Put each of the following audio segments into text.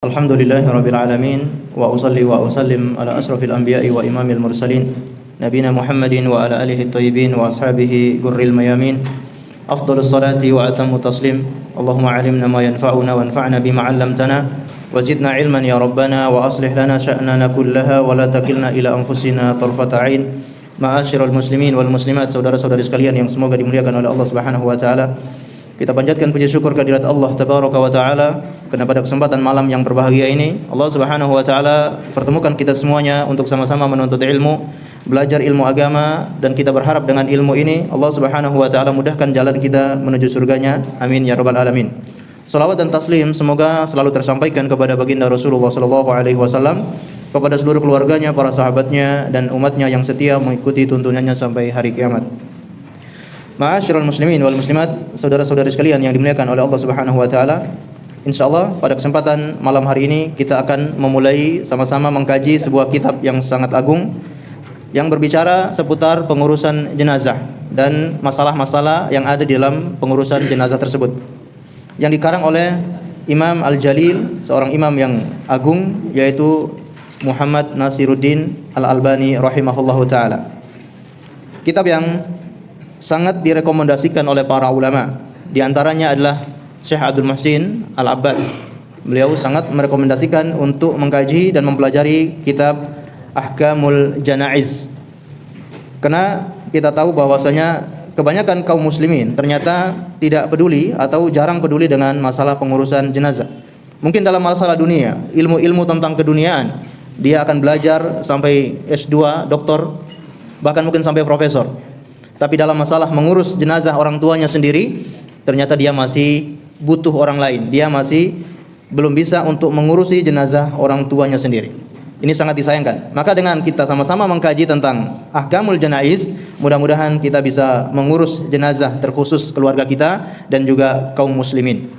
Alhamdulillahi rabbil alamin wa usalli wa usallim ala asrafil anbiya'i wa imamil mursalin nabiyina Muhammadin wa ala alihi thayyibin wa ashabihi gurril mayamin afdhalus salati wa atammu taslim. Allahumma alimna ma yanfa'una wanfa'na bima 'allamtana wa zidna ilman ya rabbana wa aslih lana sya'nana kullaha wa la takilna ila anfusina tarfata 'ain. Ma'asyiral muslimin wal muslimat, saudara-saudari sekalian yang semoga dimuliakan oleh Allah Subhanahu wa taala. Kita panjatkan puji syukur kehadirat Allah Tabaraka wa Ta'ala karena pada kesempatan malam yang berbahagia ini Allah Subhanahu wa Ta'ala pertemukan kita semuanya untuk sama-sama menuntut ilmu, belajar ilmu agama, dan kita berharap dengan ilmu ini Allah Subhanahu wa Ta'ala mudahkan jalan kita menuju surganya. Amin ya rabbal alamin. Salawat dan taslim semoga selalu tersampaikan kepada baginda Rasulullah sallallahu alaihi wasallam, kepada seluruh keluarganya, para sahabatnya, dan umatnya yang setia mengikuti tuntunannya sampai hari kiamat. Ma'asyiral muslimin wal muslimat, saudara-saudari sekalian yang dimuliakan oleh Allah Subhanahu wa taala. Insyaallah pada kesempatan malam hari ini kita akan memulai sama-sama mengkaji sebuah kitab yang sangat agung yang berbicara seputar pengurusan jenazah dan masalah-masalah yang ada di dalam pengurusan jenazah tersebut. Yang dikarang oleh Imam Al-Jalil, seorang imam yang agung, yaitu Muhammad Nasiruddin Al-Albani rahimahullahu taala. Kitab yang sangat direkomendasikan oleh para ulama. Di antaranya adalah Syekh Abdul Muhsin Al-Abbad. Beliau sangat merekomendasikan untuk mengkaji dan mempelajari kitab Ahkamul Janaiz. Karena kita tahu bahwasanya kebanyakan kaum muslimin ternyata tidak peduli atau jarang peduli dengan masalah pengurusan jenazah. Mungkin dalam masalah dunia, ilmu-ilmu tentang keduniaan, dia akan belajar sampai S2, doktor, bahkan mungkin sampai profesor. Tapi dalam masalah mengurus jenazah orang tuanya sendiri, ternyata dia masih butuh orang lain. Dia masih belum bisa untuk mengurusi jenazah orang tuanya sendiri. Ini sangat disayangkan. Maka dengan kita sama-sama mengkaji tentang Ahkamul Janaiz, mudah-mudahan kita bisa mengurus jenazah terkhusus keluarga kita dan juga kaum muslimin.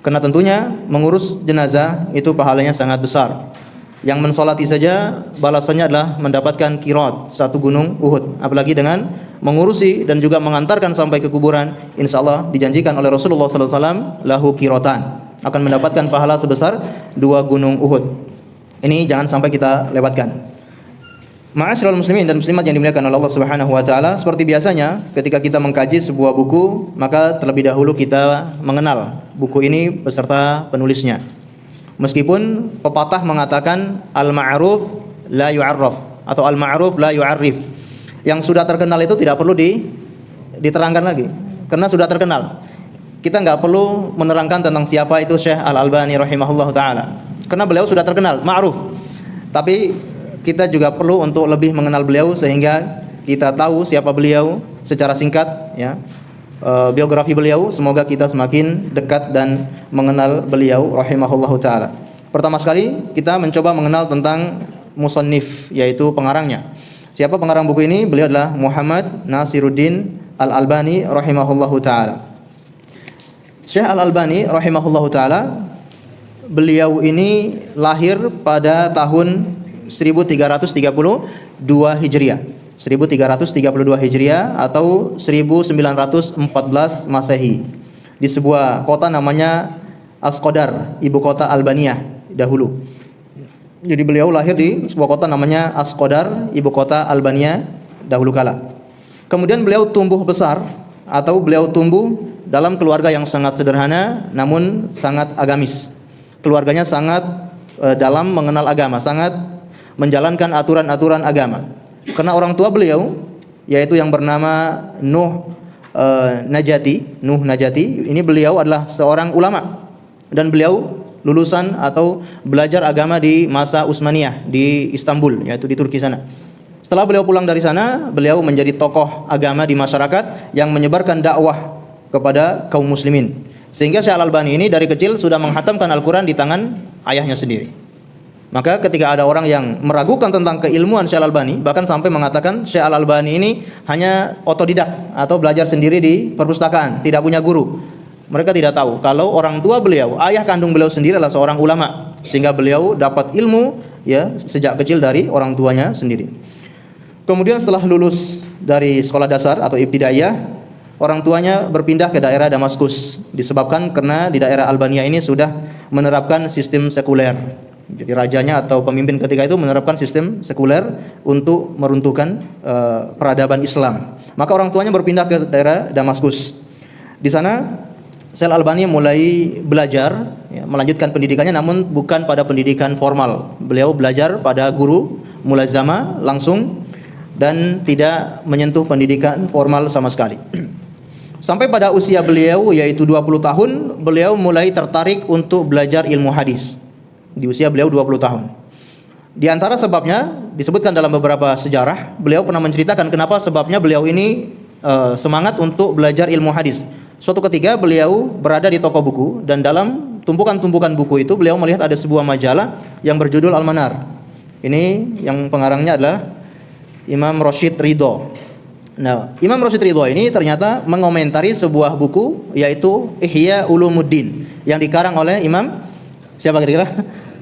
Karena tentunya mengurus jenazah itu pahalanya sangat besar. Yang mensolati saja balasannya adalah mendapatkan qirat satu gunung Uhud. Apalagi dengan mengurusi dan juga mengantarkan sampai ke kuburan, insyaallah dijanjikan oleh Rasulullah sallallahu alaihi wasallam lahu qiratan, akan mendapatkan pahala sebesar 2 gunung Uhud. Ini jangan sampai kita lewatkan. Ma'asyiral muslimin dan muslimat yang dimuliakan oleh Allah Subhanahu wa taala, seperti biasanya ketika kita mengkaji sebuah buku, maka terlebih dahulu kita mengenal buku ini beserta penulisnya. Meskipun pepatah mengatakan al-ma'ruf la yu'arraf atau al-ma'ruf la yu'arrif. Yang sudah terkenal itu tidak perlu diterangkan lagi karena sudah terkenal. Kita enggak perlu menerangkan tentang siapa itu Syekh Al-Albani rahimahullah taala karena beliau sudah terkenal, ma'ruf. Tapi kita juga perlu untuk lebih mengenal beliau sehingga kita tahu siapa beliau secara singkat, ya. Biografi beliau, semoga kita semakin dekat dan mengenal beliau rahimahullahu taala. Pertama sekali kita mencoba mengenal tentang musannif, yaitu pengarangnya. Siapa pengarang buku ini? Beliau adalah Muhammad Nasiruddin Al-Albani rahimahullahu taala. Syekh Al-Albani rahimahullahu taala, beliau ini lahir pada tahun 1332 Hijriah. 1332 Hijriah atau 1914 Masehi di sebuah kota namanya Asqadar, ibu kota Albania dahulu. Jadi beliau lahir di sebuah kota namanya Asqadar, ibu kota Albania dahulu kala. Kemudian beliau tumbuh besar atau beliau tumbuh dalam keluarga yang sangat sederhana namun sangat agamis. Keluarganya sangat dalam mengenal agama, sangat menjalankan aturan-aturan agama. Karena orang tua beliau, yaitu yang bernama Nuh Najati, ini beliau adalah seorang ulama dan beliau lulusan atau belajar agama di masa Utsmaniyah di Istanbul, yaitu di Turki sana. Setelah beliau pulang dari sana, beliau menjadi tokoh agama di masyarakat yang menyebarkan dakwah kepada kaum muslimin. Sehingga Syekh Al-Albani ini dari kecil sudah menghatamkan Al-Quran di tangan ayahnya sendiri. Maka ketika ada orang yang meragukan tentang keilmuan Syekh Al-Albani, bahkan sampai mengatakan Syekh Al-Albani ini hanya otodidak atau belajar sendiri di perpustakaan, tidak punya guru. Mereka tidak tahu kalau orang tua beliau, ayah kandung beliau sendiri adalah seorang ulama, sehingga beliau dapat ilmu ya sejak kecil dari orang tuanya sendiri. Kemudian setelah lulus dari sekolah dasar atau ibtidaiyah, orang tuanya berpindah ke daerah Damaskus disebabkan karena di daerah Albania ini sudah menerapkan sistem sekuler. Jadi rajanya atau pemimpin ketika itu menerapkan sistem sekuler untuk meruntuhkan peradaban Islam. Maka orang tuanya berpindah ke daerah Damaskus. Di sana Syekh Al-Albani mulai belajar, ya, melanjutkan pendidikannya, namun bukan pada pendidikan formal. Beliau belajar pada guru mulazamah langsung dan tidak menyentuh pendidikan formal sama sekali. Sampai pada usia beliau yaitu 20 tahun, beliau mulai tertarik untuk belajar ilmu hadis. Di usia beliau 20 tahun. Di antara sebabnya disebutkan dalam beberapa sejarah, beliau pernah menceritakan kenapa sebabnya beliau ini semangat untuk belajar ilmu hadis. Suatu ketika beliau berada di toko buku dan dalam tumpukan-tumpukan buku itu beliau melihat ada sebuah majalah yang berjudul Al-Manar. Ini yang pengarangnya adalah Imam Rashid Ridho. Nah, Imam Rashid Ridho ini ternyata mengomentari sebuah buku yaitu Ihya Ulumuddin yang dikarang oleh Imam siapa kira-kira?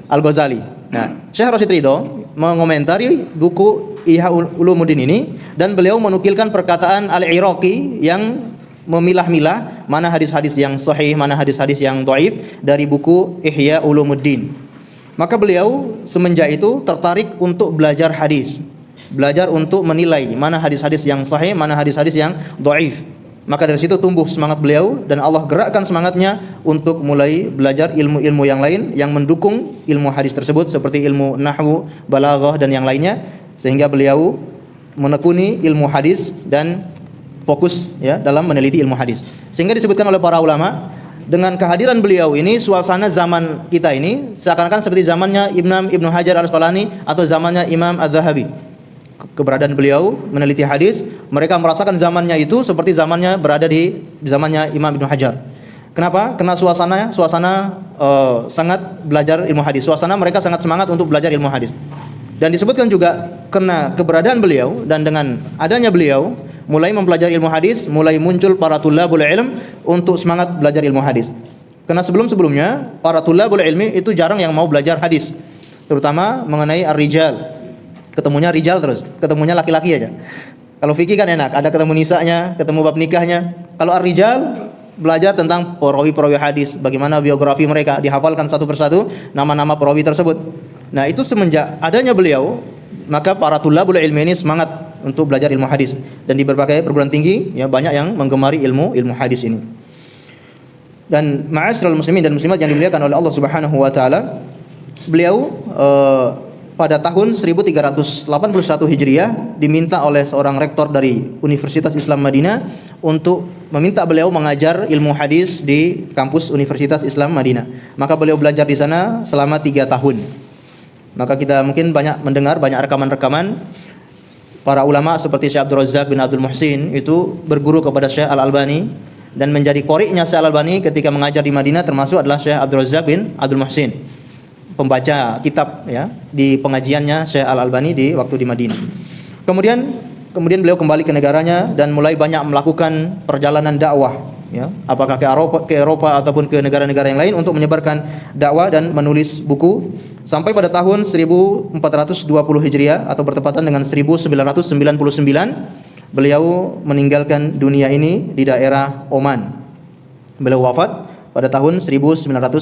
Al-Ghazali. Nah, Syekh Rashid Ridho mengomentari buku Ihya Ulumuddin ini dan beliau menukilkan perkataan Al-Iraqi yang memilah-milah mana hadis-hadis yang sahih, mana hadis-hadis yang dhaif dari buku Ihya Ulumuddin. Maka beliau semenjak itu tertarik untuk belajar hadis, belajar untuk menilai mana hadis-hadis yang sahih, mana hadis-hadis yang dhaif. Maka dari situ tumbuh semangat beliau dan Allah gerakkan semangatnya untuk mulai belajar ilmu-ilmu yang lain yang mendukung ilmu hadis tersebut seperti ilmu nahwu, balaghah dan yang lainnya, sehingga beliau menekuni ilmu hadis dan fokus ya dalam meneliti ilmu hadis. Sehingga disebutkan oleh para ulama, dengan kehadiran beliau ini suasana zaman kita ini seakan-akan seperti zamannya Ibnu Hajar Al-Asqalani atau zamannya Imam Az-Zahabi. Keberadaan beliau meneliti hadis, mereka merasakan zamannya itu seperti zamannya berada di zamannya Imam Ibnu Hajar. Kenapa? Karena suasana sangat belajar ilmu hadis. Suasana mereka sangat semangat untuk belajar ilmu hadis. Dan disebutkan juga karena keberadaan beliau dan dengan adanya beliau mulai mempelajari ilmu hadis, mulai muncul para tulabul ilm untuk semangat belajar ilmu hadis. Karena sebelum-sebelumnya para tulabul ilmi itu jarang yang mau belajar hadis, terutama mengenai ar-rijal. Ketemunya rijal terus, ketemunya laki-laki aja. Kalau fikih kan enak, ada ketemu nisanya, ketemu bab nikahnya. Kalau ar-rijal belajar tentang perawi-perawi hadis, bagaimana biografi mereka, dihafalkan satu persatu nama-nama perawi tersebut. Nah, itu semenjak adanya beliau, maka para tulabul ilmi ini semangat untuk belajar ilmu hadis dan di berbagai perguruan tinggi ya banyak yang menggemari ilmu hadis ini. Dan ma'asyiral muslimin dan muslimat yang dimuliakan oleh Allah Subhanahu wa taala, beliau pada tahun 1381 Hijriah diminta oleh seorang rektor dari Universitas Islam Madinah untuk meminta beliau mengajar ilmu hadis di kampus Universitas Islam Madinah. Maka beliau belajar di sana selama 3 tahun. Maka kita mungkin banyak mendengar banyak rekaman-rekaman para ulama seperti Syekh Abdul Razak bin Abdul Muhsin itu berguru kepada Syekh Al-Albani dan menjadi qori'nya Syekh Al-Albani ketika mengajar di Madinah termasuk adalah Syekh Abdul Razak bin Abdul Muhsin, pembaca kitab ya di pengajiannya Syekh Al-Albani di waktu di Madinah. Kemudian beliau kembali ke negaranya dan mulai banyak melakukan perjalanan dakwah ya, apakah ke Eropa ataupun ke negara-negara yang lain untuk menyebarkan dakwah dan menulis buku. Sampai pada tahun 1420 Hijriah atau bertepatan dengan 1999 beliau meninggalkan dunia ini di daerah Oman. Beliau wafat pada tahun 1999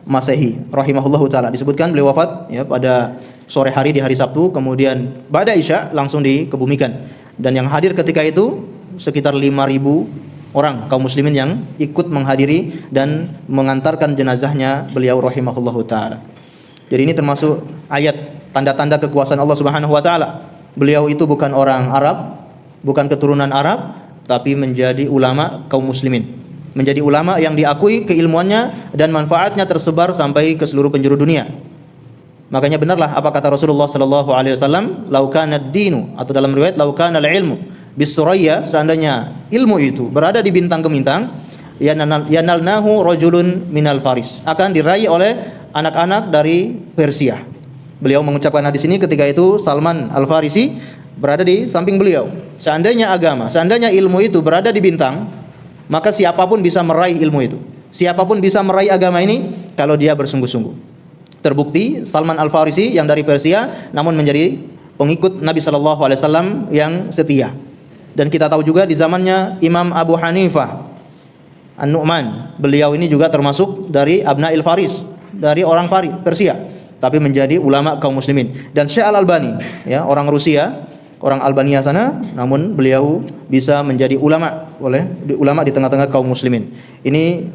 Masehi rahimahullahu taala. Disebutkan beliau wafat ya pada sore hari di hari Sabtu, kemudian ba'da Isya langsung dikebumikan. Dan yang hadir ketika itu sekitar 5.000 orang kaum muslimin yang ikut menghadiri dan mengantarkan jenazahnya beliau rahimahullahu taala. Jadi ini termasuk ayat tanda-tanda kekuasaan Allah Subhanahu wa taala. Beliau itu bukan orang Arab, bukan keturunan Arab, tapi menjadi ulama kaum muslimin. Menjadi ulama yang diakui keilmuannya dan manfaatnya tersebar sampai ke seluruh penjuru dunia. Makanya benarlah apa kata Rasulullah sallallahu alaihi wasallam, "Lau kana ad-dinu," atau dalam riwayat "Lau kana al-ilmu bis-suraya," seandainya ilmu itu berada di bintang gemintang, yanalnahu rajulun minal faris, akan diraih oleh anak-anak dari Persia. Beliau mengucapkan hadis ini ketika itu Salman Al-Farisi berada di samping beliau. Seandainya ilmu itu berada di bintang, maka siapapun bisa meraih ilmu itu. Siapapun bisa meraih agama ini kalau dia bersungguh-sungguh. Terbukti Salman Al-Farisi yang dari Persia namun menjadi pengikut Nabi sallallahu alaihi wasallam yang setia. Dan kita tahu juga di zamannya Imam Abu Hanifah An-Nu'man, beliau ini juga termasuk dari Abna'il Faris, dari orang Persia, tapi menjadi ulama kaum muslimin. Dan Syekh Al-Albani, ya, orang Rusia, orang Albania sana, namun beliau bisa menjadi ulama di tengah-tengah kaum muslimin. Ini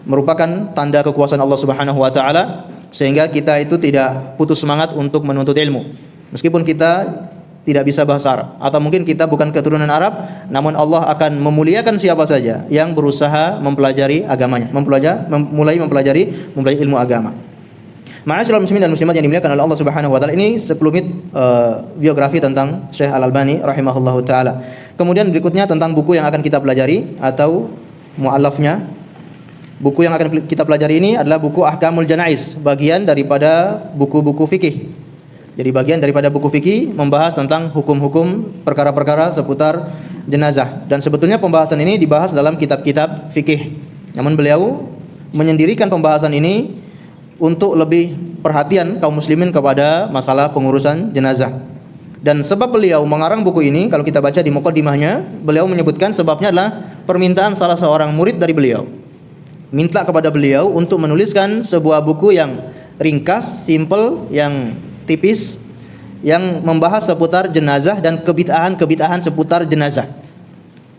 merupakan tanda kekuasaan Allah Subhanahu wa taala, sehingga kita itu tidak putus semangat untuk menuntut ilmu. Meskipun kita tidak bisa bahasa Arab, atau mungkin kita bukan keturunan Arab, namun Allah akan memuliakan siapa saja yang berusaha mempelajari agamanya, mulai mempelajari ilmu agama. Ma'asyiral muslimin dan muslimat yang dimuliakan oleh Allah Subhanahu wa taala, ini sekelumit biografi tentang Syekh Al-Albani rahimahullahu taala. Kemudian berikutnya tentang buku yang akan kita pelajari atau muallafnya. Buku yang akan kita pelajari ini adalah buku Ahkamul Janaiz, bagian daripada buku-buku fikih. Jadi bagian daripada buku fikih membahas tentang hukum-hukum perkara-perkara seputar jenazah. Dan sebetulnya pembahasan ini dibahas dalam kitab-kitab fikih. Namun beliau menyendirikan pembahasan ini untuk lebih perhatian kaum muslimin kepada masalah pengurusan jenazah. Dan sebab beliau mengarang buku ini, kalau kita baca di muqaddimahnya, beliau menyebutkan sebabnya adalah permintaan salah seorang murid dari beliau. Minta kepada beliau untuk menuliskan sebuah buku yang ringkas, simple, yang tipis, yang membahas seputar jenazah dan kebid'ahan seputar jenazah.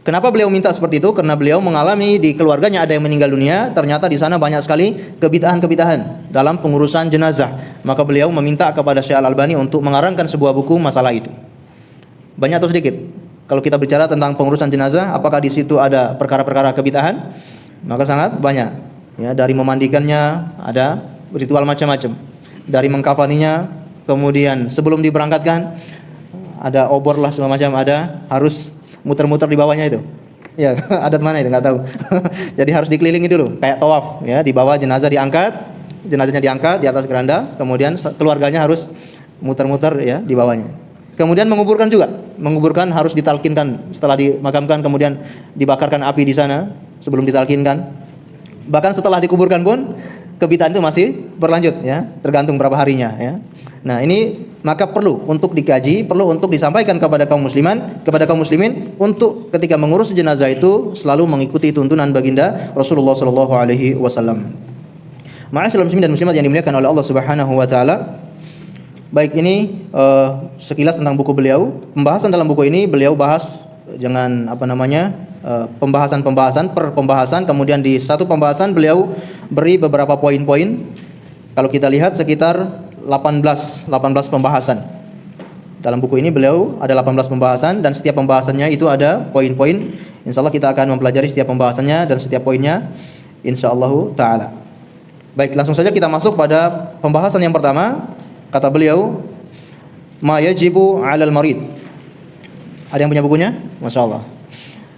Kenapa beliau minta seperti itu? Karena beliau mengalami di keluarganya ada yang meninggal dunia, ternyata di sana banyak sekali kebid'ahan dalam pengurusan jenazah. Maka beliau meminta kepada Syekh Al-Albani untuk mengarangkan sebuah buku masalah itu. Banyak atau sedikit? Kalau kita bicara tentang pengurusan jenazah, apakah di situ ada perkara-perkara kebid'ahan? Maka sangat banyak. Ya, dari memandikannya ada ritual macam-macam. Dari mengkafaninya, kemudian sebelum diberangkatkan ada obor lah segala macam, ada harus muter-muter di bawahnya itu. Ya, adat mana itu nggak tahu. Jadi harus dikelilingi dulu, kayak tawaf, ya, di bawah jenazah jenazahnya diangkat di atas keranda, kemudian keluarganya harus muter-muter, ya, di bawahnya. Kemudian menguburkan harus ditalkinkan setelah dimakamkan, kemudian dibakarkan api di sana sebelum ditalkinkan. Bahkan setelah dikuburkan pun kebid'ahan itu masih berlanjut, ya, tergantung berapa harinya, ya. Nah, ini maka perlu untuk dikaji, perlu untuk disampaikan kepada kaum muslimin untuk ketika mengurus jenazah itu selalu mengikuti tuntunan baginda Rasulullah sallallahu alaihi wasallam. Ma'asyiral muslimin dan muslimat yang dimuliakan oleh Allah Subhanahu wa taala. Baik, ini sekilas tentang buku beliau. Pembahasan dalam buku ini beliau bahas dengan pembahasan per pembahasan, kemudian di satu pembahasan beliau beri beberapa poin-poin. Kalau kita lihat sekitar 18 pembahasan. Dalam buku ini beliau ada 18 pembahasan dan setiap pembahasannya itu ada poin-poin. Insyaallah kita akan mempelajari setiap pembahasannya dan setiap poinnya insyaallah taala. Baik, langsung saja kita masuk pada pembahasan yang pertama. Kata beliau, ma yajibu 'alal marid. Ada yang punya bukunya? Masyaallah.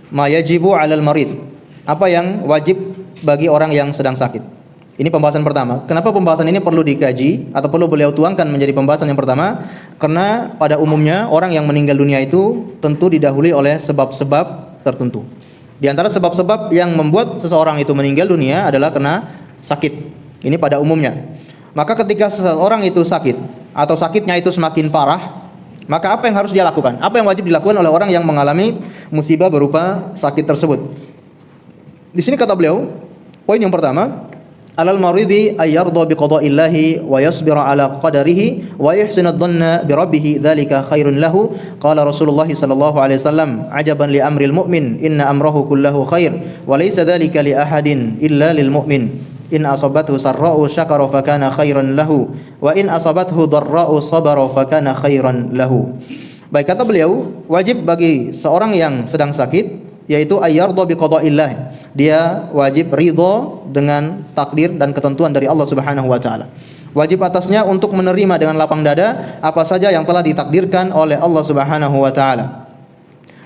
Ma yajibu 'alal marid. Apa yang wajib bagi orang yang sedang sakit. Ini pembahasan pertama. Kenapa pembahasan ini perlu dikaji atau perlu beliau tuangkan menjadi pembahasan yang pertama? Karena pada umumnya orang yang meninggal dunia itu tentu didahului oleh sebab-sebab tertentu. Di antara sebab-sebab yang membuat seseorang itu meninggal dunia adalah karena sakit. Ini pada umumnya. Maka ketika seseorang itu sakit atau sakitnya itu semakin parah, maka apa yang harus dia lakukan? Apa yang wajib dilakukan oleh orang yang mengalami musibah berupa sakit tersebut? Di sini kata beliau, poin yang pertama, alal maridi ayyarda biqada'illahi wa yasbira ala qadarihi wa yuhsinu adh-dhanna bi rabbih dzalika khairun lahu. Qala Rasulullah sallallahu alaihi wasallam, ajaban li amril mu'min inna amrahu kullahu khair wa laysa dzalika li ahadin illa lil mu'min. In asabathu sarra'u syakara fakana khairan lahu wa in asabathu dharra'u sabara fakana khairan lahu. Baik, kata beliau, wajib bagi seorang yang sedang sakit yaitu ayyarda biqada'illah. Dia wajib ridha dengan takdir dan ketentuan dari Allah Subhanahu wa taala. Wajib atasnya untuk menerima dengan lapang dada apa saja yang telah ditakdirkan oleh Allah Subhanahu wa taala.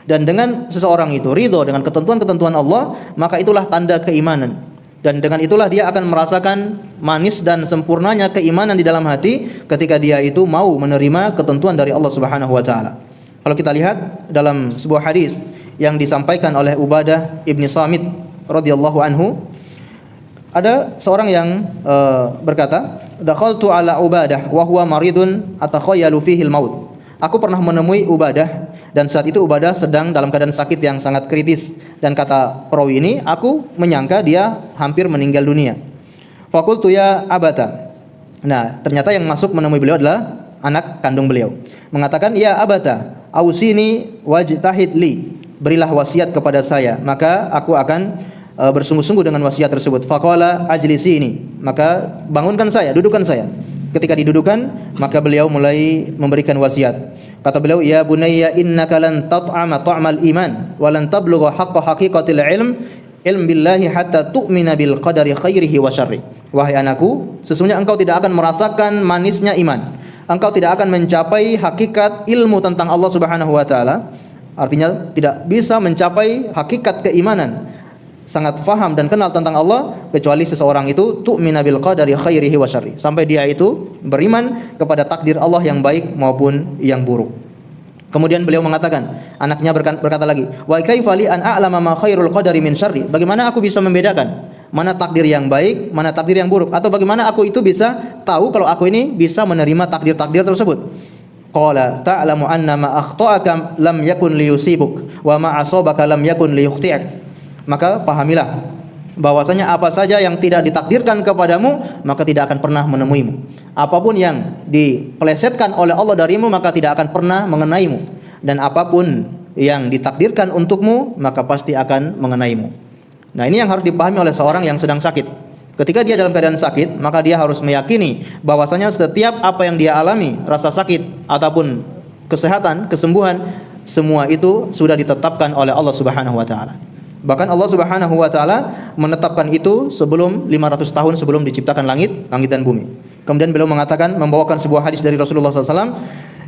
Dan dengan seseorang itu ridha dengan ketentuan-ketentuan Allah, maka itulah tanda keimanan. Dan dengan itulah dia akan merasakan manis dan sempurnanya keimanan di dalam hati ketika dia itu mau menerima ketentuan dari Allah Subhanahu wa taala. Kalau kita lihat dalam sebuah hadis yang disampaikan oleh Ubadah ibni Samit radhiyallahu anhu, ada seorang yang berkata, dakhaltu ala Ubadah wa huwa maridun atakhayyalu fihi al-maut. Aku pernah menemui Ubadah Dan saat itu Ubadah sedang dalam keadaan sakit yang sangat kritis. Dan kata perawi ini, aku menyangka dia hampir meninggal dunia. Faqultu ya abata. Nah, ternyata yang masuk menemui beliau adalah anak kandung beliau. Mengatakan, ya abata, ausini wajtahid li. Berilah wasiat kepada saya, maka aku akan bersungguh-sungguh dengan wasiat tersebut. Faqala ajlisi ini. Maka bangunkan saya, dudukkan saya. Ketika didudukan, maka beliau mulai memberikan wasiat. Kata beliau, ya bunayya innaka lan tat'ama ta'mal iman wa lan tablugha haqqa haqiqatil ilm billahi hatta tu'mina bil qadari khairihi wa syarri. Wahai anakku, sesungguhnya engkau tidak akan merasakan manisnya iman. Engkau tidak akan mencapai hakikat ilmu tentang Allah Subhanahu wa taala. Artinya tidak bisa mencapai hakikat keimanan, sangat faham dan kenal tentang Allah, kecuali seseorang itu tu'mina bil qadari khairihi wa syarri. Sampai dia itu beriman kepada takdir Allah yang baik maupun yang buruk. Kemudian beliau mengatakan, anaknya berkata lagi, wa kaifa li an a'lama ma khairul qadari min syarri? Bagaimana aku bisa membedakan mana takdir yang baik, mana takdir yang buruk? Atau bagaimana aku itu bisa tahu kalau aku ini bisa menerima takdir-takdir tersebut? Qala ta'lamu anna ma akhta'aka lam yakun liyusibuk wa ma asabaka lam yakun liyukhti'ak. Maka pahamilah bahwasanya apa saja yang tidak ditakdirkan kepadamu maka tidak akan pernah menemuimu. Apapun yang dipelesetkan oleh Allah darimu maka tidak akan pernah mengenaimu. Dan apapun yang ditakdirkan untukmu maka pasti akan mengenaimu. Nah, ini yang harus dipahami oleh seorang yang sedang sakit. Ketika dia dalam keadaan sakit, maka dia harus meyakini bahwasanya setiap apa yang dia alami, rasa sakit ataupun kesehatan, kesembuhan, semua itu sudah ditetapkan oleh Allah Subhanahu wa taala. Bahkan Allah Subhanahu wa taala menetapkan itu sebelum 500 tahun sebelum diciptakan langit dan bumi. Kemudian beliau mengatakan, membawakan sebuah hadis dari Rasulullah SAW,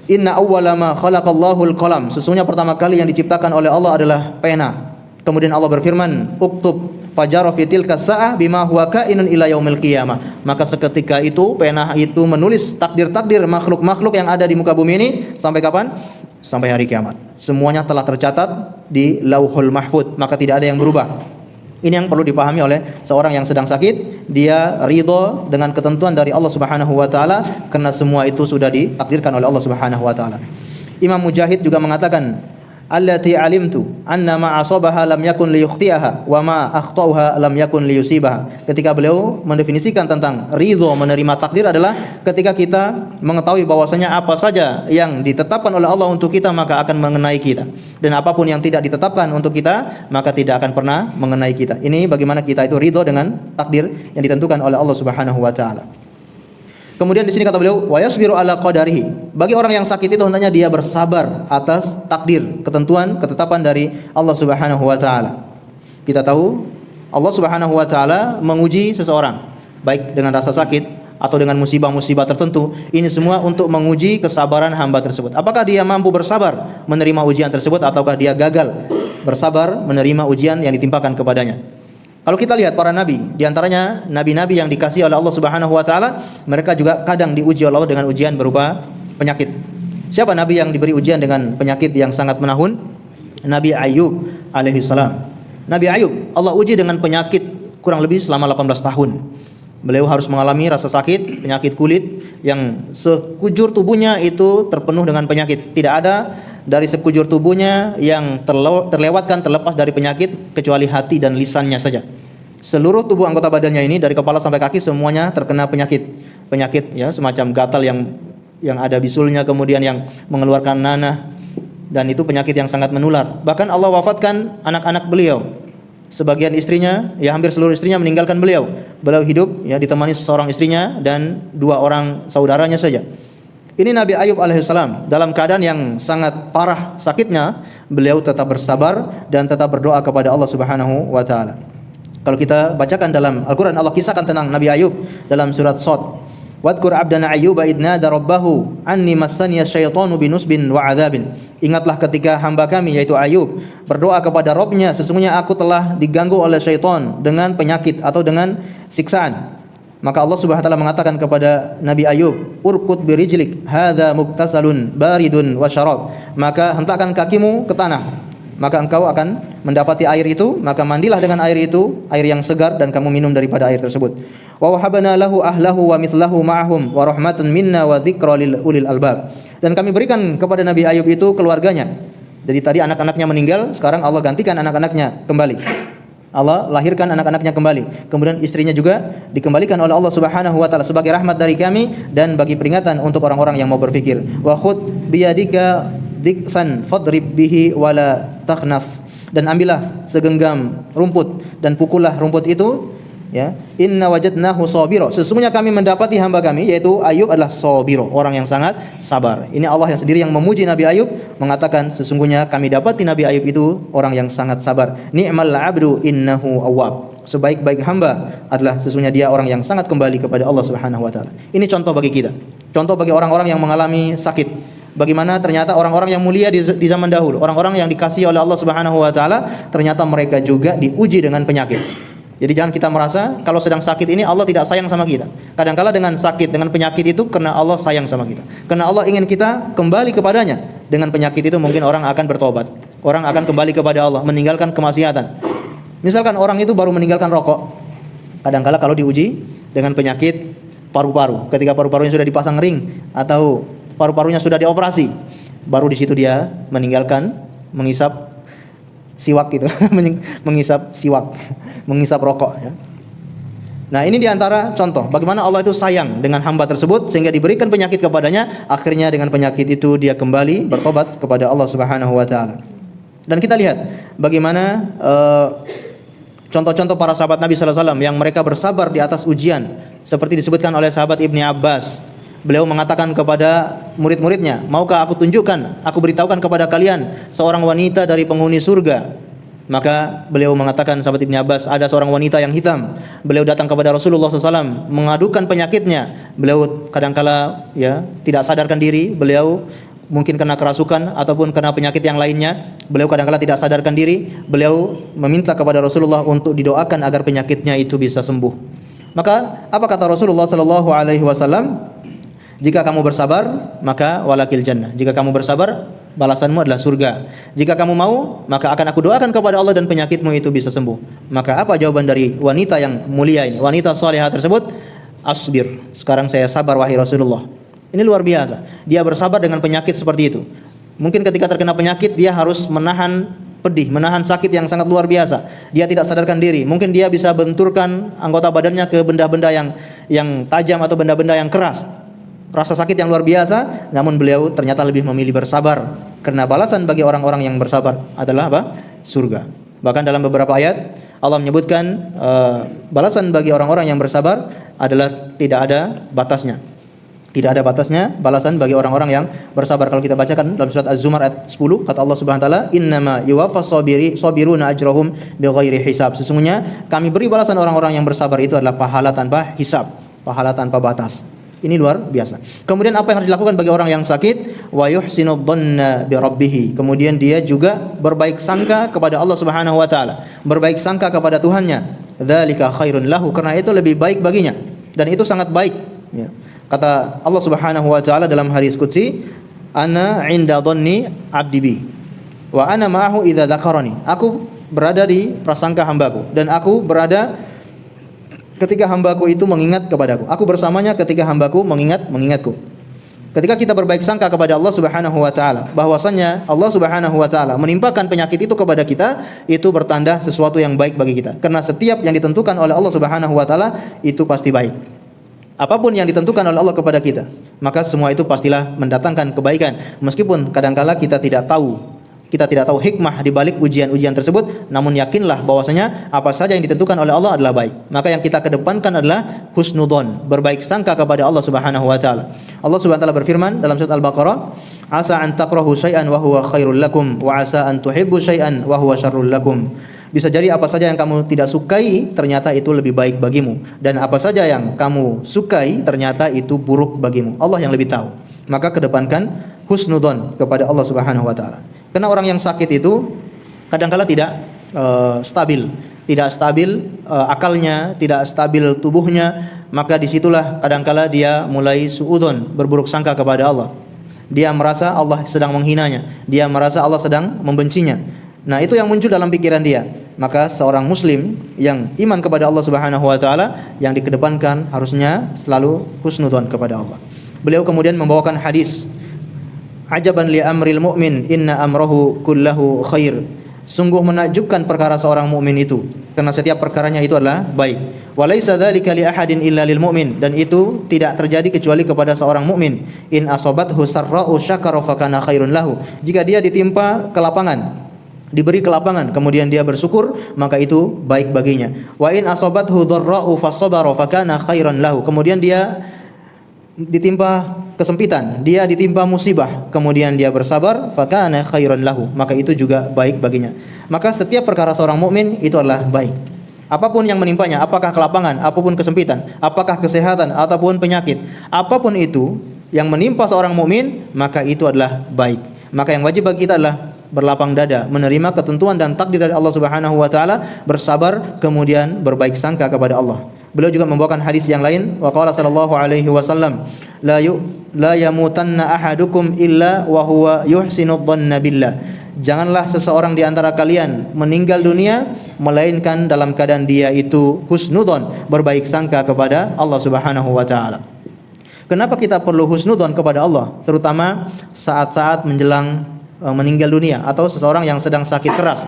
inna awwala ma khalaqallahu al-qalam. Sesungguhnya pertama kali yang diciptakan oleh Allah adalah pena. Kemudian Allah berfirman, uktub fajara fi tilka sa'ah bima huwa kainun ila yaumil qiyamah. Maka seketika itu pena itu menulis takdir-takdir makhluk-makhluk yang ada di muka bumi ini sampai kapan? Sampai hari kiamat. Semuanya telah tercatat di Lauhul Mahfuz, maka tidak ada yang berubah. Ini yang perlu dipahami oleh seorang yang sedang sakit. Dia ridho dengan ketentuan dari Allah Subhanahu wa taala karena semua itu sudah ditakdirkan oleh Allah Subhanahu wa taala. Imam Mujahid juga mengatakan, allati alimtu anna ma asabaha lam yakun liyukhti'aha wa ma akhtauha lam yakun liyusibaha. Ketika beliau mendefinisikan tentang ridho menerima takdir adalah ketika kita mengetahui bahwasanya apa saja yang ditetapkan oleh Allah untuk kita maka akan mengenai kita, dan apapun yang tidak ditetapkan untuk kita maka tidak akan pernah mengenai kita. Ini bagaimana kita itu ridho dengan takdir yang ditentukan oleh Allah Subhanahu wa taala. Kemudian di sini kata beliau, wa yasbiru ala qadarihi. Bagi orang yang sakit itu hendaknya dia bersabar atas takdir, ketentuan, ketetapan dari Allah Subhanahu wa taala. Kita tahu Allah Subhanahu wa taala menguji seseorang baik dengan rasa sakit atau dengan musibah-musibah tertentu. Ini semua untuk menguji kesabaran hamba tersebut. Apakah dia mampu bersabar menerima ujian tersebut ataukah dia gagal bersabar menerima ujian yang ditimpakan kepadanya. Kalau kita lihat para nabi, diantaranya nabi-nabi yang dikasihi oleh Allah Subhanahu wa taala, mereka juga kadang diuji oleh Allah dengan ujian berupa penyakit. Siapa nabi yang diberi ujian dengan penyakit yang sangat menahun? Nabi Ayub alaihi salam. Nabi Ayub Allah uji dengan penyakit kurang lebih selama 18 tahun. Beliau harus mengalami rasa sakit, penyakit kulit yang sekujur tubuhnya itu terpenuh dengan penyakit. Tidak ada dari sekujur tubuhnya yang terlewatkan, terlepas dari penyakit kecuali hati dan lisannya saja. Seluruh tubuh anggota badannya ini dari kepala sampai kaki semuanya terkena penyakit ya, semacam gatal yang ada bisulnya, kemudian yang mengeluarkan nanah, dan itu penyakit yang sangat menular. Bahkan Allah wafatkan anak-anak beliau. Sebagian istrinya, ya hampir seluruh istrinya meninggalkan beliau. Beliau hidup ya ditemani seorang istrinya dan 2 orang saudaranya saja. Ini Nabi Ayub alaihissalam dalam keadaan yang sangat parah sakitnya, beliau tetap bersabar dan tetap berdoa kepada Allah Subhanahu wa taala. Kalau kita bacakan dalam Al-Qur'an, Allah kisahkan tentang Nabi Ayub dalam surat Shad. Wadkur abdana Ayyuba idnada rabbahu anni massaniya syaitanu binusbin wa adzabin. Ingatlah ketika hamba kami yaitu Ayub berdoa kepada Rabbnya, sesungguhnya aku telah diganggu oleh syaitan dengan penyakit atau dengan siksaan. Maka Allah Subhanahu wa taala mengatakan kepada Nabi Ayub, urqud birijlik hadza muktasalun baridun wa syarab. Maka hentakkan kakimu ke tanah, maka engkau akan mendapati air itu, maka mandilah dengan air itu, air yang segar, dan kamu minum daripada air tersebut. Wa wahabna lahu ahlahu wa mithlahu ma'ahum wa rahmatan minna wa dzikra lil ulil albab. Dan kami berikan kepada Nabi Ayub itu keluarganya Jadi tadi anak-anaknya meninggal, sekarang Allah gantikan anak-anaknya kembali. Allah lahirkan anak-anaknya kembali. Kemudian istrinya juga dikembalikan oleh Allah Subhanahu wa taala sebagai rahmat dari kami dan bagi peringatan untuk orang-orang yang mau berfikir. Wa khudh biyadika diksan fadrib bihi wala takhnaf. Dan ambillah segenggam rumput dan pukullah rumput itu, ya. Inna wajadnahu sabira. Sesungguhnya kami mendapati hamba kami yaitu Ayub adalah sabiro, orang yang sangat sabar. Ini Allah yang sendiri yang memuji Nabi Ayub, mengatakan sesungguhnya kami dapati Nabi Ayub itu orang yang sangat sabar. Ni'mal 'abdu innahu awwab. Sebaik-baik hamba adalah sesungguhnya dia orang yang sangat kembali kepada Allah Subhanahu wa taala. Ini contoh bagi kita. Contoh bagi orang-orang yang mengalami sakit. Bagaimana ternyata orang-orang yang mulia di zaman dahulu, orang-orang yang dikasihi oleh Allah Subhanahu wa taala, ternyata mereka juga diuji dengan penyakit. Jadi jangan kita merasa kalau sedang sakit ini Allah tidak sayang sama kita. Kadang-kala dengan sakit, dengan penyakit itu karena Allah sayang sama kita. Karena Allah ingin kita kembali kepadanya. Dengan penyakit itu mungkin orang akan bertobat. Orang akan kembali kepada Allah, meninggalkan kemaksiatan. Misalkan orang itu baru meninggalkan rokok. Kadang-kala kalau diuji dengan penyakit paru-paru, ketika paru-parunya sudah dipasang ring atau paru-parunya sudah dioperasi, baru di situ dia meninggalkan menghisap siwak gitu, menghisap siwak, menghisap rokok, ya. Nah, ini diantara contoh bagaimana Allah itu sayang dengan hamba tersebut sehingga diberikan penyakit kepadanya, akhirnya dengan penyakit itu dia kembali bertobat kepada Allah Subhanahu wa taala. Dan kita lihat bagaimana contoh-contoh para sahabat Nabi sallallahu alaihi wasallam yang mereka bersabar di atas ujian, seperti disebutkan oleh sahabat Ibni Abbas. Beliau mengatakan kepada murid-muridnya, maukah aku tunjukkan, aku beritahukan kepada kalian seorang wanita dari penghuni surga. Maka beliau mengatakan, sahabat Ibni Abbas, ada seorang wanita yang hitam. Beliau datang kepada Rasulullah SAW mengadukan penyakitnya. Beliau kadangkala tidak sadarkan diri. Beliau mungkin kena kerasukan ataupun kena penyakit yang lainnya. Beliau kadangkala tidak sadarkan diri. Beliau meminta kepada Rasulullah untuk didoakan agar penyakitnya itu bisa sembuh. Maka apa kata Rasulullah SAW? Jika kamu bersabar, maka walakil jannah. Jika kamu bersabar, balasanmu adalah surga. Jika kamu mau, maka akan aku doakan kepada Allah dan penyakitmu itu bisa sembuh. Maka apa jawaban dari wanita yang mulia ini? Wanita salihah tersebut, asbir. Sekarang saya sabar wahai Rasulullah. Ini luar biasa. Dia bersabar dengan penyakit seperti itu. Mungkin ketika terkena penyakit dia harus menahan pedih, menahan sakit yang sangat luar biasa. Dia tidak sadarkan diri. Mungkin dia bisa benturkan anggota badannya ke benda-benda yang tajam atau benda-benda yang keras. Rasa sakit yang luar biasa, namun beliau ternyata lebih memilih bersabar karena balasan bagi orang-orang yang bersabar adalah apa? Surga. Bahkan dalam beberapa ayat Allah menyebutkan balasan bagi orang-orang yang bersabar adalah tidak ada batasnya. Tidak ada batasnya balasan bagi orang-orang yang bersabar. Kalau kita bacakan dalam surat Az-Zumar ayat 10, kata Allah Subhanahu wa taala, "Innama yuwaffas sabiruna ajrahum bighairi hisab." Sesungguhnya kami beri balasan orang-orang yang bersabar itu adalah pahala tanpa hisab, pahala tanpa batas. Ini luar biasa. Kemudian apa yang harus dilakukan bagi orang yang sakit? Wa yuhsinu dhanna bi rabbih. Kemudian dia juga berbaik sangka kepada Allah Subhanahu wa taala. Berbaik sangka kepada Tuhannya. Dzalika khairun lahu, karena itu lebih baik baginya dan itu sangat baik, ya. Kata Allah Subhanahu wa taala dalam hadis qudsi, "Ana 'inda dhanni 'abdi bi wa ana ma'ahu idza dzakarani." Aku berada di prasangka hambaku dan aku berada ketika hambaku itu mengingat kepadaku. Aku bersamanya ketika hambaku mengingatku. Ketika kita berbaik sangka kepada Allah Subhanahu wa taala, bahwasanya Allah Subhanahu wa taala menimpakan penyakit itu kepada kita, itu bertanda sesuatu yang baik bagi kita. Karena setiap yang ditentukan oleh Allah Subhanahu wa taala itu pasti baik. Apapun yang ditentukan oleh Allah kepada kita, maka semua itu pastilah mendatangkan kebaikan. Meskipun kadangkala kita tidak tahu hikmah di balik ujian-ujian tersebut, namun yakinlah bahwasanya apa saja yang ditentukan oleh Allah adalah baik. Maka yang kita kedepankan adalah husnudzon, berbaik sangka kepada Allah Subhanahu wa taala. Allah Subhanahu wa taala berfirman dalam surat Al-Baqarah, "Asa an takrahu syai'an wa huwa khairul lakum wa asa an tuhibbu syai'an wa huwa syarrul lakum." Bisa jadi apa saja yang kamu tidak sukai ternyata itu lebih baik bagimu, dan apa saja yang kamu sukai ternyata itu buruk bagimu. Allah yang lebih tahu. Maka kedepankan husnudzon kepada Allah Subhanahu wa taala. Karena orang yang sakit itu kadang-kala tidak stabil akalnya, tidak stabil tubuhnya, maka disitulah kadang-kala dia mulai suudzon, berburuk sangka kepada Allah. Dia merasa Allah sedang menghinanya, dia merasa Allah sedang membencinya. Nah, itu yang muncul dalam pikiran dia. Maka seorang muslim yang iman kepada Allah Subhanahu wa taala yang dikedepankan harusnya selalu husnudzon kepada Allah. Beliau kemudian membawakan hadis Ajaban li amril mu'min inna amrahu kullahu khair. Sungguh menakjubkan perkara seorang mukmin itu, karena setiap perkaranya itu adalah baik. Walaisa dzalika li ahadin illa lil mu'min, dan itu tidak terjadi kecuali kepada seorang mukmin. In asabathu sarra'u syakara fakana khairun lahu. Jika dia ditimpa kelapangan, diberi kelapangan, kemudian dia bersyukur, maka itu baik baginya. Wa in asabathu dharra'u fasabara fakana khairan lahu. Kemudian dia ditimpa kesempitan, dia ditimpa musibah, kemudian dia bersabar, fakana khairan lahu, maka itu juga baik baginya. Maka setiap perkara seorang mukmin itu adalah baik. Apapun yang menimpanya, apakah kelapangan, apapun kesempitan, apakah kesehatan ataupun penyakit, apapun itu yang menimpa seorang mukmin, maka itu adalah baik. Maka yang wajib bagi kita adalah berlapang dada, menerima ketentuan dan takdir dari Allah Subhanahu wa taala, bersabar, kemudian berbaik sangka kepada Allah. Beliau juga membawakan hadis yang lain, wa qala sallallahu alaihi wasallam, la yamutanna ahadukum illa wa huwa yuhsinu dhanna billah. Janganlah seseorang di antara kalian meninggal dunia melainkan dalam keadaan dia itu husnudzon, berbaik sangka kepada Allah Subhanahu wa taala. Kenapa kita perlu husnudzon kepada Allah, terutama saat-saat menjelang meninggal dunia atau seseorang yang sedang sakit keras?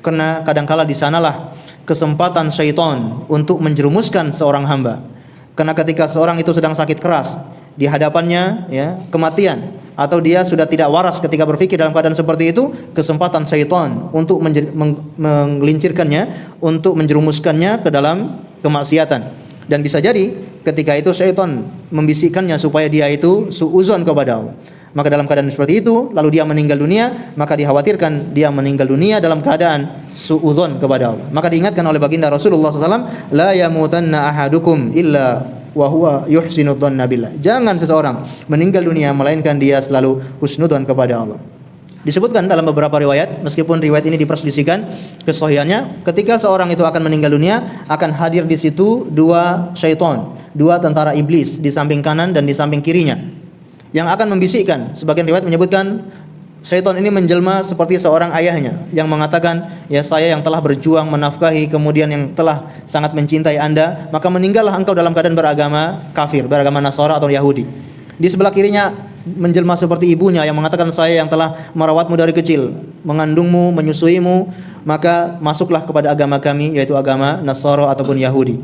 Karena kadangkala di sanalah kesempatan syaitan untuk menjerumuskan seorang hamba. Karena ketika seorang itu sedang sakit keras, di hadapannya ya kematian, atau dia sudah tidak waras ketika berpikir dalam keadaan seperti itu, kesempatan syaitan untuk menggelincirkannya, untuk menjerumuskannya ke dalam kemaksiatan. Dan bisa jadi ketika itu syaitan membisikkannya supaya dia itu suudzon kepada Allah. Maka dalam keadaan seperti itu, lalu dia meninggal dunia, maka dikhawatirkan dia meninggal dunia dalam keadaan suudzon kepada Allah. Maka diingatkan oleh baginda Rasulullah SAW, la yamutanna ahadukum illa wa huwa yuhsinu dhanna billah. Jangan seseorang meninggal dunia melainkan dia selalu husnudzon kepada Allah. Disebutkan dalam beberapa riwayat, meskipun riwayat ini diperselisihkan kesahihannya, ketika seorang itu akan meninggal dunia, akan hadir di situ dua syaitan, dua tentara iblis di samping kanan dan di samping kirinya, yang akan membisikkan. Sebagian riwayat menyebutkan syaitan ini menjelma seperti seorang ayahnya yang mengatakan, ya saya yang telah berjuang menafkahi, kemudian yang telah sangat mencintai Anda, maka meninggallah engkau dalam keadaan beragama kafir, beragama Nasara atau Yahudi. Di sebelah kirinya menjelma seperti ibunya yang mengatakan, saya yang telah merawatmu dari kecil, mengandungmu, menyusuimu, maka masuklah kepada agama kami, yaitu agama Nasara ataupun Yahudi.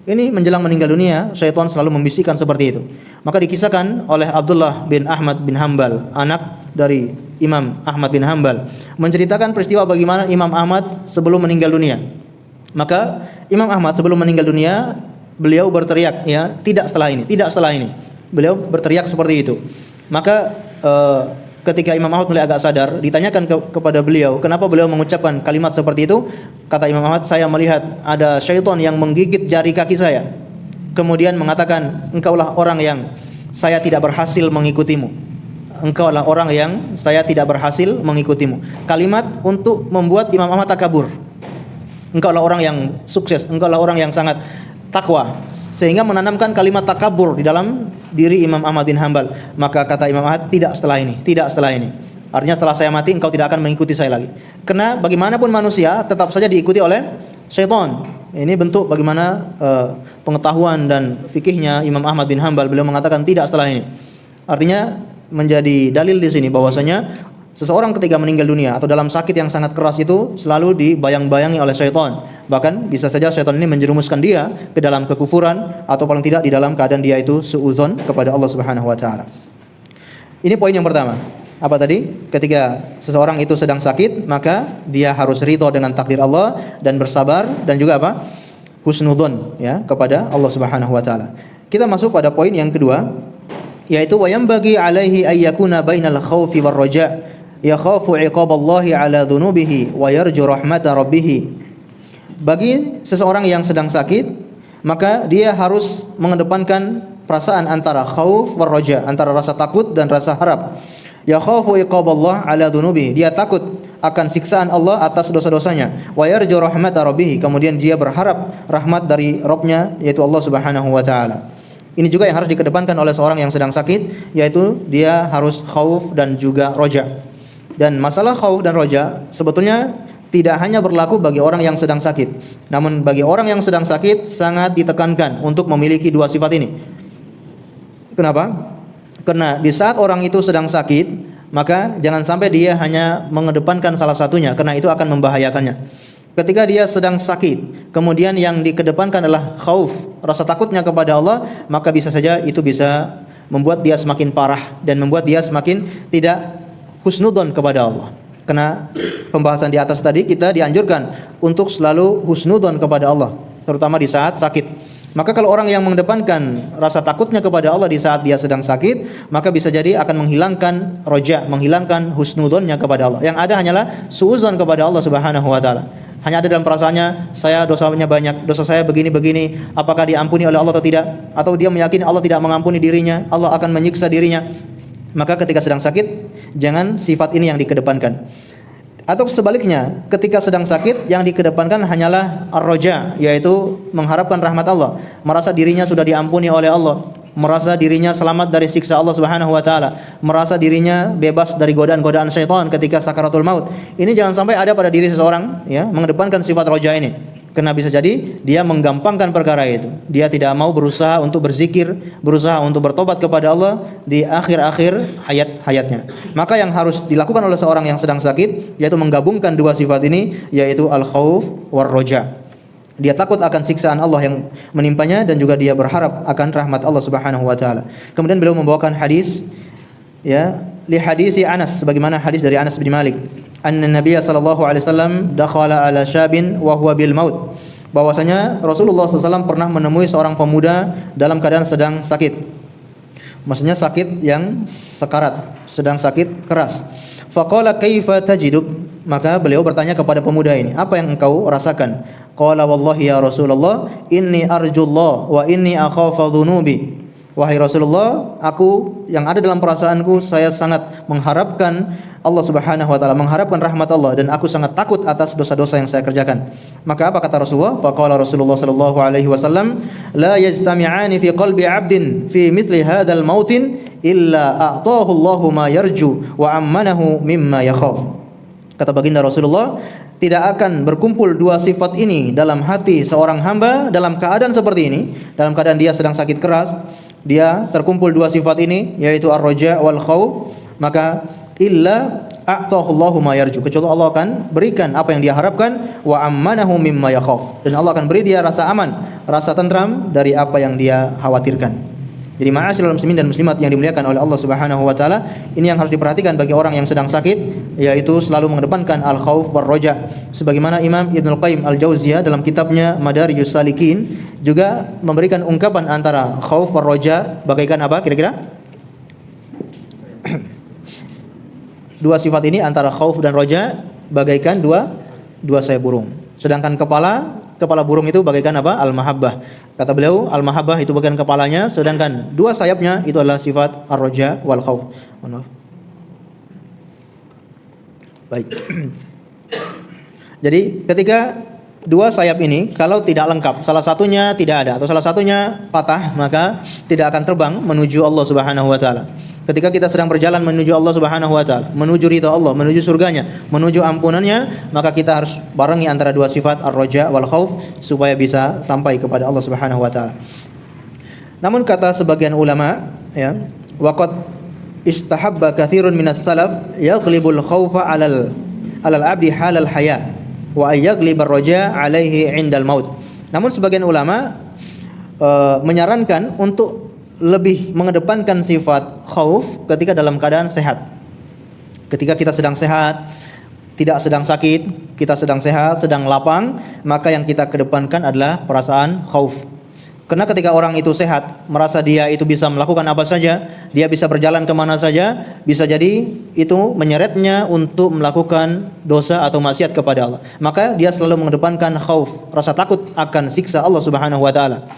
Ini menjelang meninggal dunia, syaitan selalu membisikkan seperti itu. Maka dikisahkan oleh Abdullah bin Ahmad bin Hanbal, anak dari Imam Ahmad bin Hanbal, menceritakan peristiwa bagaimana Imam Ahmad sebelum meninggal dunia. Maka Imam Ahmad sebelum meninggal dunia, beliau berteriak, ya, tidak setelah ini, tidak setelah ini. Beliau berteriak seperti itu. Maka ketika Imam Ahmad mulai agak sadar, ditanyakan kepada beliau, kenapa beliau mengucapkan kalimat seperti itu? Kata Imam Ahmad, saya melihat ada syaitan yang menggigit jari kaki saya, kemudian mengatakan, engkaulah orang yang saya tidak berhasil mengikutimu. Engkaulah orang yang saya tidak berhasil mengikutimu. Kalimat untuk membuat Imam Ahmad takabur. Engkaulah orang yang sukses, engkaulah orang yang sangat takwa, sehingga menanamkan kalimat takabur di dalam diri Imam Ahmad bin Hanbal. Maka kata Imam Ahmad, tidak setelah ini, tidak setelah ini. Artinya setelah saya mati engkau tidak akan mengikuti saya lagi. Karena bagaimanapun manusia tetap saja diikuti oleh syaitan. Ini bentuk bagaimana pengetahuan dan fikihnya Imam Ahmad bin Hanbal. Beliau mengatakan tidak setelah ini. Artinya menjadi dalil di sini bahwasanya seseorang ketika meninggal dunia atau dalam sakit yang sangat keras itu selalu dibayang-bayangi oleh syaitan. Bahkan bisa saja syaitan ini menjerumuskan dia ke dalam kekufuran, atau paling tidak di dalam keadaan dia itu suudzon kepada Allah Subhanahu wa taala. Ini poin yang pertama. Apa tadi? Ketika seseorang itu sedang sakit, maka dia harus ridho dengan takdir Allah dan bersabar, dan juga apa? Husnudzon, ya, kepada Allah Subhanahu wa taala. Kita masuk pada poin yang kedua, yaitu wa yambagi alaihi ayyakuna bainal khaufi war raja, yakhafu iqaballahi ala dhunubihi wa yarju rahmata rabbih. Bagi seseorang yang sedang sakit, maka dia harus mengedepankan perasaan antara khauf war raja, antara rasa takut dan rasa harap. Ya khafu iqaballah ala dhunubihi, dia takut akan siksaan Allah atas dosa-dosanya. Wa yarju rahmata rabbih, kemudian dia berharap rahmat dari Rabb-nya, yaitu Allah Subhanahu wa taala. Ini juga yang harus dikedepankan oleh seorang yang sedang sakit, yaitu dia harus khauf dan juga roja. Dan masalah khauf dan roja sebetulnya tidak hanya berlaku bagi orang yang sedang sakit, namun bagi orang yang sedang sakit sangat ditekankan untuk memiliki dua sifat ini. Kenapa? Karena di saat orang itu sedang sakit, maka jangan sampai dia hanya mengedepankan salah satunya, karena itu akan membahayakannya. Ketika dia sedang sakit, kemudian yang dikedepankan adalah khauf, rasa takutnya kepada Allah, maka bisa saja itu bisa membuat dia semakin parah dan membuat dia semakin tidak husnudzon kepada Allah. Karena pembahasan di atas tadi kita dianjurkan untuk selalu husnudzon kepada Allah, terutama di saat sakit. Maka kalau orang yang mengedepankan rasa takutnya kepada Allah di saat dia sedang sakit, maka bisa jadi akan menghilangkan roja, menghilangkan husnudzonnya kepada Allah. Yang ada hanyalah suudzon kepada Allah Subhanahu wa taala. Hanya ada dalam perasaannya, saya dosanya banyak, dosa saya begini-begini, apakah diampuni oleh Allah atau tidak? Atau dia meyakini Allah tidak mengampuni dirinya, Allah akan menyiksa dirinya. Maka ketika sedang sakit, jangan sifat ini yang dikedepankan. Atau sebaliknya, ketika sedang sakit yang dikedepankan hanyalah ar-roja, yaitu mengharapkan rahmat Allah, merasa dirinya sudah diampuni oleh Allah, merasa dirinya selamat dari siksa Allah Subhanahu wa taala, merasa dirinya bebas dari godaan-godaan syaitan ketika sakaratul maut. Ini jangan sampai ada pada diri seseorang, ya, mengedepankan sifat roja ini. Karena bisa jadi dia menggampangkan perkara itu. Dia tidak mau berusaha untuk berzikir, berusaha untuk bertobat kepada Allah di akhir-akhir hayatnya. Maka yang harus dilakukan oleh seorang yang sedang sakit yaitu menggabungkan dua sifat ini, yaitu al-khauf war roja. Dia takut akan siksaan Allah yang menimpanya dan juga dia berharap akan rahmat Allah Subhanahu wa taala. Kemudian beliau membawakan hadis, ya, li hadisi Anas, sebagaimana hadis dari Anas bin Malik. Anna Nabiy sallallahu alaihi wasallam dakhala ala syabin wa huwa bil maut. Bahwasanya Rasulullah SAW pernah menemui seorang pemuda dalam keadaan sedang sakit. Maksudnya sakit yang sekarat, sedang sakit keras. Faqala kaifa tajiduk? Maka beliau bertanya kepada pemuda ini, apa yang engkau rasakan? Qala wallahi ya Rasulullah, inni arjullah wa inni akhafu dhunubi. Wahai Rasulullah, aku yang ada dalam perasaanku, saya sangat mengharapkan Allah Subhanahu wa taala, mengharapkan rahmat Allah, dan aku sangat takut atas dosa-dosa yang saya kerjakan. Maka apa kata Rasulullah? Faqala Rasulullah sallallahu alaihi wasallam, la yajtami'ani fi qalbi 'abdin fi mithli hadzal mautin illa a'tahu Allahu ma yarju wa ammanahu mimma yakhaf. Kata baginda Rasulullah, tidak akan berkumpul dua sifat ini dalam hati seorang hamba dalam keadaan seperti ini, dalam keadaan dia sedang sakit keras, dia terkumpul dua sifat ini, yaitu ar-raja wal khauf, maka illa a'tahu Allahu ma yarju, kecuali Allah akan berikan apa yang dia harapkan, wa ammanahu mimma yakhaf, dan Allah akan beri dia rasa aman, rasa tentram dari apa yang dia khawatirkan. Jadi ma'asyiral muslimin dan muslimat yang dimuliakan oleh Allah Subhanahu wa taala, ini yang harus diperhatikan bagi orang yang sedang sakit, yaitu selalu mengedepankan al-khauf war roja. Sebagaimana Imam Ibnul Qayyim Al-Jauziyah dalam kitabnya Madarijus Salikin juga memberikan ungkapan antara khauf war roja bagaikan apa kira-kira? Dua sifat ini antara khauf dan roja bagaikan dua sayap burung. Sedangkan kepala burung itu bagaikan apa? Al-mahabbah. Kata beliau, al-mahabbah itu bagian kepalanya, sedangkan dua sayapnya itu adalah sifat ar-roja wal khauf. Maaf. Baik. Jadi ketika dua sayap ini kalau tidak lengkap, salah satunya tidak ada atau salah satunya patah, maka tidak akan terbang menuju Allah Subhanahu wa taala. Ketika kita sedang berjalan menuju Allah Subhanahu wa taala, menuju ridha Allah, menuju surganya, menuju ampunannya, maka kita harus barengi antara dua sifat ar-raja wal khauf supaya bisa sampai kepada Allah Subhanahu wa taala. Namun kata sebagian ulama, ya, waqad istahabba katsirun minas salaf yaghlibul khaufa 'alal abdi halal haya wa ayyaghlibar raja 'alaihi 'indal maut. Namun sebagian ulama menyarankan untuk lebih mengedepankan sifat khauf ketika dalam keadaan sehat. Ketika kita sedang sehat, tidak sedang sakit, kita sedang sehat, sedang lapang, maka yang kita kedepankan adalah perasaan khauf. Karena ketika orang itu sehat, merasa dia itu bisa melakukan apa saja, dia bisa berjalan kemana saja, bisa jadi itu menyeretnya untuk melakukan dosa atau maksiat kepada Allah. Maka dia selalu mengedepankan khauf, rasa takut akan siksa Allah Subhanahu wa taala.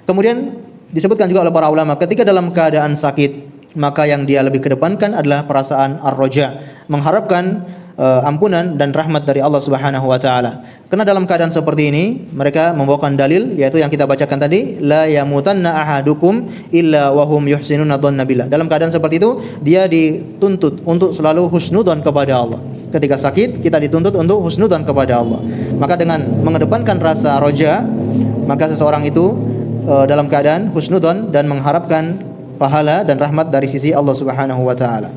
Kemudian disebutkan juga oleh para ulama, ketika dalam keadaan sakit, maka yang dia lebih kedepankan adalah perasaan ar-raja, mengharapkan ampunan dan rahmat dari Allah Subhanahu wa taala. Karena dalam keadaan seperti ini, mereka membawakan dalil, yaitu yang kita bacakan tadi, la yamutanna ahadukum illa wa hum yuhsinuna dhanna billah. Dalam keadaan seperti itu, dia dituntut untuk selalu husnudzon kepada Allah. Ketika sakit, kita dituntut untuk husnudzon kepada Allah. Maka dengan mengedepankan rasa raja, maka seseorang itu dalam keadaan husnudzon dan mengharapkan pahala dan rahmat dari sisi Allah Subhanahu wa taala.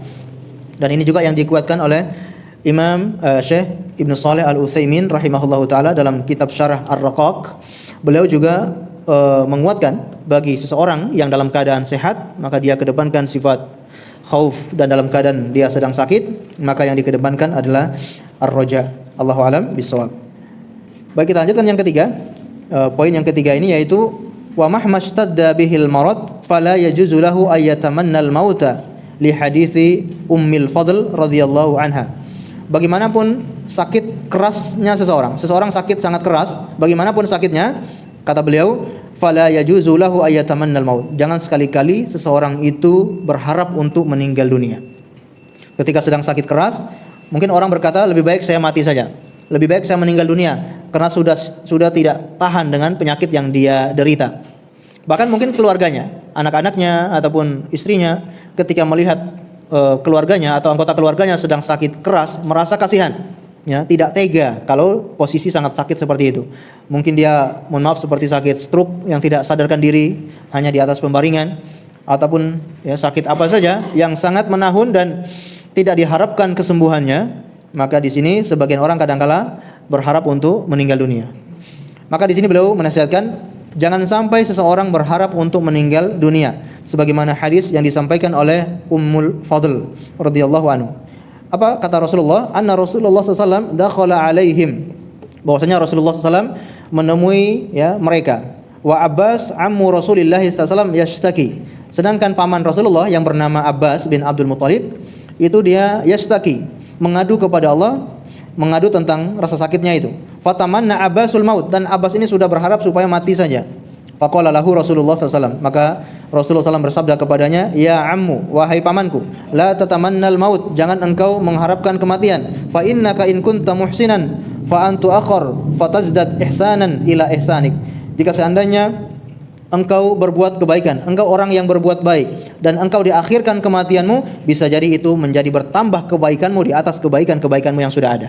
Dan ini juga yang dikuatkan oleh Imam Syekh Ibnu Shalih Al-Utsaimin rahimahullahu taala dalam kitab Syarah Ar-Raqaq. Beliau juga menguatkan bagi seseorang yang dalam keadaan sehat, maka dia kedepankan sifat khauf, dan dalam keadaan dia sedang sakit, maka yang dikedepankan adalah ar-raja. Allahu a'lam bishawab. Baik, kita lanjutkan yang ketiga. Poin yang ketiga ini yaitu wa mahmashtadda bihil marad fala yajuzu lahu ay yatamanna al-mauta li hadithi Ummil Fadl radhiyallahu anha. Bagaimanapun sakit kerasnya seseorang sakit sangat keras, bagaimanapun sakitnya, kata beliau, fala yajuzu lahu ay yatamanna al-maut. Jangan sekali-kali seseorang itu berharap untuk meninggal dunia. Ketika sedang sakit keras, mungkin orang berkata, lebih baik saya mati saja. Lebih baik saya meninggal dunia karena sudah tidak tahan dengan penyakit yang dia derita. Bahkan mungkin keluarganya, anak-anaknya ataupun istrinya ketika melihat keluarganya atau anggota keluarganya sedang sakit keras, merasa kasihan, ya, tidak tega kalau posisi sangat sakit seperti itu. Mungkin dia, mohon maaf, seperti sakit stroke yang tidak sadarkan diri, hanya di atas pembaringan, ataupun ya sakit apa saja yang sangat menahun dan tidak diharapkan kesembuhannya. Maka di sini sebagian orang kadangkala berharap untuk meninggal dunia. Maka di sini beliau menasihatkan, jangan sampai seseorang berharap untuk meninggal dunia, sebagaimana hadis yang disampaikan oleh Ummul Fadl radhiyallahu anhu. Apa kata Rasulullah? Anna Rasulullah SAW dakhala alaihim. Bahwasanya Rasulullah SAW menemui ya mereka. Wa Abbas ammu Rasulillah SAW yashtaki. Sedangkan paman Rasulullah yang bernama Abbas bin Abdul Muttalib itu dia yashtaki, mengadu kepada Allah, mengadu tentang rasa sakitnya itu. Fatamanna Abbasul maut, dan Abbas ini sudah berharap supaya mati saja. Faqala lahu Rasulullah SAW, maka Rasulullah SAW bersabda kepadanya, ya ammu, wahai pamanku, la tatamannal maut, jangan engkau mengharapkan kematian. Fa innaka in kunta muhsinan fa antu akhar fatazdad ihsanan ila ihsanik. Jika seandainya engkau berbuat kebaikan, engkau orang yang berbuat baik, dan engkau diakhirkan kematianmu, bisa jadi itu menjadi bertambah kebaikanmu di atas kebaikan-kebaikanmu yang sudah ada.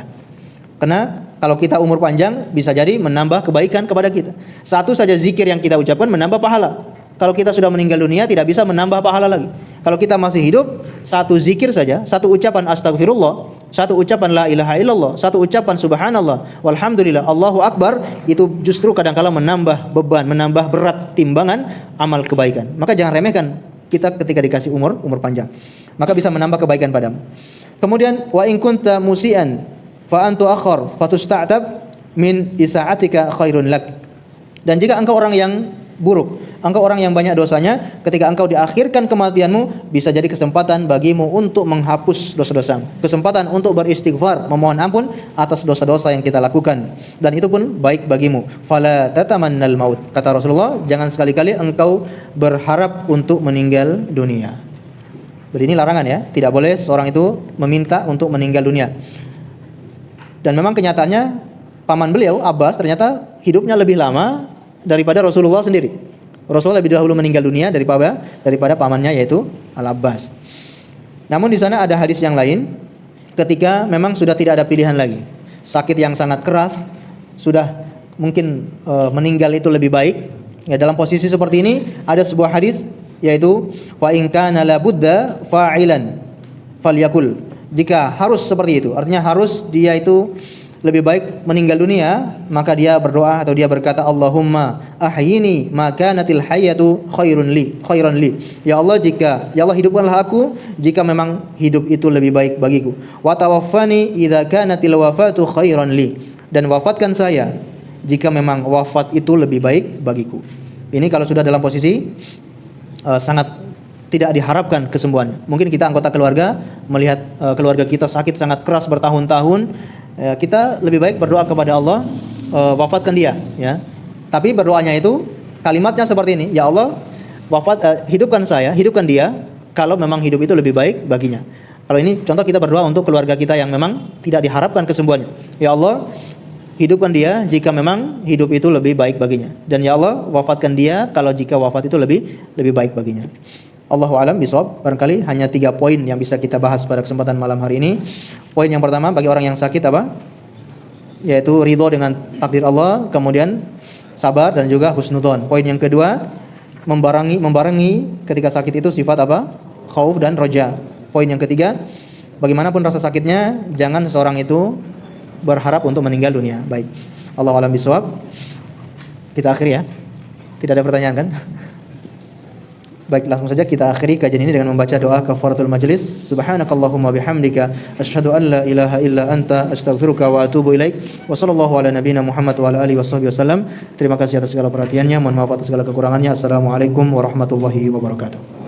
Karena kalau kita umur panjang, bisa jadi menambah kebaikan kepada kita. Satu saja zikir yang kita ucapkan menambah pahala. Kalau kita sudah meninggal dunia, tidak bisa menambah pahala lagi. Kalau kita masih hidup, satu zikir saja, satu ucapan astagfirullah, satu ucapan la ilaha illallah, satu ucapan subhanallah, walhamdulillah, Allahu akbar, itu justru kadangkala menambah beban, menambah berat timbangan amal kebaikan. Maka jangan remehkan kita ketika dikasih umur panjang. Maka bisa menambah kebaikan padamu. Kemudian wa in kunta musian fa antu akhar fatusta'tab min isa'atika khairun lak. Dan jika engkau orang yang buruk, engkau orang yang banyak dosanya, ketika engkau diakhirkan kematianmu, bisa jadi kesempatan bagimu untuk menghapus dosa-dosamu, kesempatan untuk beristighfar, memohon ampun atas dosa-dosa yang kita lakukan, dan itu pun baik bagimu. Fala tatamannal maut, kata Rasulullah, jangan sekali-kali engkau berharap untuk meninggal dunia. Jadi ini larangan ya, tidak boleh seorang itu meminta untuk meninggal dunia. Dan memang kenyataannya paman beliau Abbas ternyata hidupnya lebih lama daripada Rasulullah sendiri. Rasulullah lebih dahulu meninggal dunia daripada pamannya, yaitu Al-Abbas. Namun di sana ada hadis yang lain, ketika memang sudah tidak ada pilihan lagi, sakit yang sangat keras, sudah mungkin meninggal itu lebih baik. Ya, dalam posisi seperti ini ada sebuah hadis, yaitu wa in kana la budda fa'ilan falyakul. Jika harus seperti itu, artinya harus dia itu lebih baik meninggal dunia, maka dia berdoa atau dia berkata, Allahumma ahyini ma kanatil hayatu khairan li. Ya Allah, hidupkanlah aku jika memang hidup itu lebih baik bagiku. Wa tawaffani idza kanatil wafatu khairan li. Dan wafatkan saya jika memang wafat itu lebih baik bagiku. Ini kalau sudah dalam posisi sangat tidak diharapkan kesembuhannya. Mungkin kita anggota keluarga melihat keluarga kita sakit sangat keras bertahun-tahun, kita lebih baik berdoa kepada Allah, wafatkan dia, ya. Tapi berdoanya itu kalimatnya seperti ini, ya Allah, hidupkan saya, hidupkan dia kalau memang hidup itu lebih baik baginya. Kalau ini contoh kita berdoa untuk keluarga kita yang memang tidak diharapkan kesembuhannya. Ya Allah, hidupkan dia jika memang hidup itu lebih baik baginya. Dan ya Allah, wafatkan dia kalau jika wafat itu lebih baik baginya. Allahu a'lam bishawab. Barangkali hanya 3 poin yang bisa kita bahas pada kesempatan malam hari ini. Poin yang pertama, bagi orang yang sakit apa? Yaitu ridho dengan takdir Allah, kemudian sabar dan juga husnudzon. Poin yang kedua, membarengi ketika sakit itu sifat apa? Khauf dan roja. Poin yang ketiga, bagaimanapun rasa sakitnya, jangan seseorang itu berharap untuk meninggal dunia. Baik. Allahu a'lam bishawab. Kita akhiri ya. Tidak ada pertanyaan kan? Baik, langsung saja kita akhiri kajian ini dengan membaca doa kafaratul majlis. Subhanakallahumma bihamdika asyhadu an la ilaha illa anta astaghfiruka wa atubu ilaik. Wa sallallahu ala nabiyyina Muhammad wa ala alihi wasallam. Terima kasih atas segala perhatiannya. Mohon maaf atas segala kekurangannya. Assalamualaikum warahmatullahi wabarakatuh.